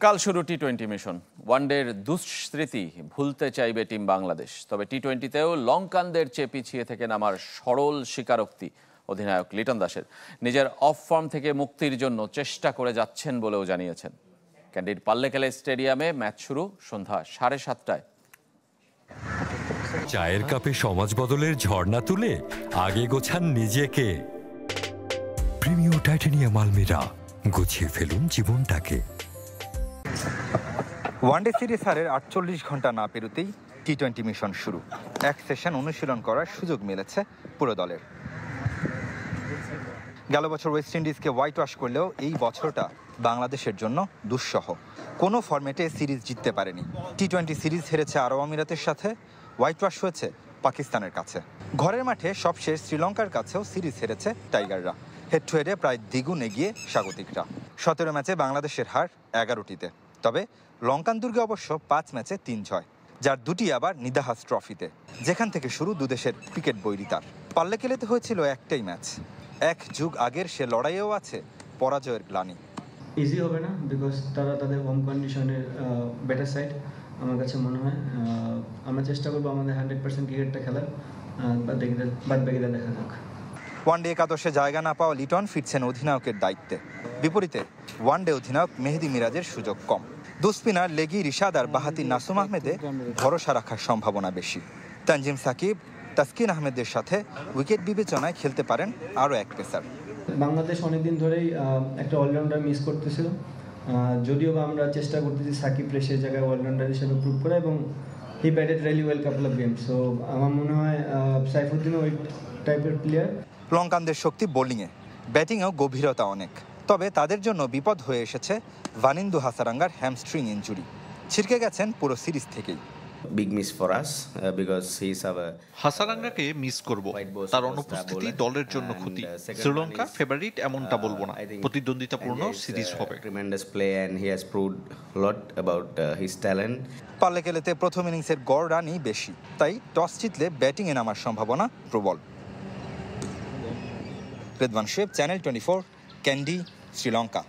কাল শুরু টি-20 মিশন। ওয়ানডের দুঃস্মৃতি ভুলতে চাইবে টিম বাংলাদেশ। তবে টি-20তেও লঙ্কানদের চেয়ে পিছিয়ে থেকে নামার সরল স্বীকারোক্তি অধিনায়ক লিটন দাসের। নিজের অফ ফর্ম থেকে মুক্তির জন্য চেষ্টা করে যাচ্ছেন বলেও জানিয়েছেন। ক্যান্ডির পাল্লেকেলে স্টেডিয়ামে ম্যাচ শুরু সন্ধ্যা 7:30টায়। চায়ের কাপে সমাজ বদলের ঝর্ণা তুলে আগে গোছান নিজেকে। প্রিমিয়ার টাইটানিয়াম আলমিরা, গুছিয়ে ফেলুন জীবনটাকে। ওয়ানডে সিরিজ হারের 48 ঘন্টা না পেরোতেই টি-20 মিশন শুরু। এক সেশন অনুশীলন করার সুযোগ মিলেছে পুরো দলের। গেল বছর ওয়েস্ট ইন্ডিজকে হোয়াইট ওয়াশ করলেও এই বছরটা বাংলাদেশের জন্য দুঃসহ। কোনো ফরম্যাটে সিরিজ জিততে পারেনি। টি-20 সিরিজ হেরেছে আরব আমিরাতের সাথে, হোয়াইট ওয়াশ হয়েছে পাকিস্তানের কাছে। ঘরের মাঠে সবশেষ শ্রীলঙ্কার কাছেও সিরিজ হেরেছে টাইগাররা। হেড টু হেডে প্রায় দ্বিগুণ এগিয়ে স্বাগতিকরা। 17 ম্যাচে বাংলাদেশের হার 11টিতে। তবে লঙ্কান দুর্গে অবশ্য 5 ম্যাচে 3 জয়, যার 2টি আবার নিদাহাস ট্রফিতে, যেখান থেকে শুরু দুদেশের ক্রিকেট বৈরিতার। পাল্লেকেলেতে হয়েছিল একটাই ম্যাচ। এক যুগ আগের সে লড়াইয়েও আছে পরাজয়ের গ্লানি। ইজি হবে না, বিকজ তারা তাদের হোম কন্ডিশনের বেটার সাইড। আমার কাছে মনে হয় আমরা চেষ্টা করবো আমাদের 100% ক্রিকেটটা খেলার, বাদ বাকিটা দেখা যাক। ওয়ানডে একাদশে জায়গা না পাওয়া লিটন ফিরছেন অধিনায়কের দায়িত্বে। বিপরীতে ওয়ানডে অধিনায়ক মেহেদী মিরাজের সুযোগ কম। দুস্পিনার লেগি রিশাদ আর বাহাতি নাসুম আহমেদে ভরসা রাখার সম্ভাবনা বেশি। তানজিম সাকিব, তাসকিন আহমেদের সাথে উইকেট বিবেচনায় খেলতে পারেন আরও এক পেসার। বাংলাদেশ অনেকদিন ধরেই একটা অলরাউন্ডার মিস করতেছিল, যদিও বা আমরা চেষ্টা করতেছি সাকিব সে জায়গায় অলরাউন্ডার হিসেবে প্রুভ করা, এবং he batted really well couple of games. So আমার মনে হয় সাইফুদ্দিনও ওই টাইপের প্লেয়ার। লঙ্কানদের শক্তি বোলিংয়ে, ব্যাটিংয়েও গভীরতা অনেক। তবে তাদের জন্য বিপদ হয়ে এসেছে ভানিন্দু হাসারাঙ্গার হ্যামস্ট্রিং ইনজুরি। ছিটকে গেছেন পুরো সিরিজ থেকেই। Big miss for us because he is our. হাসারাঙ্গাকে মিস করব, তার অনুপস্থিতি দলের জন্য ক্ষতি। শ্রীলঙ্কা ফেভারিট এমনটা বলবো না, প্রতিদ্বন্দ্বিতাপূর্ণ সিরিজ হবে। Tremendous play and he has proved lot about his talent. পাল্লেকেলেতে প্রথম ইনিংসের গড় রানই বেশি, তাই টস জিতলে ব্যাটিংয়ে নামার সম্ভাবনা প্রবল। রেদওয়ান শেব, চ্যানেল 24, ক্যান্ডি, শ্রীলঙ্কা।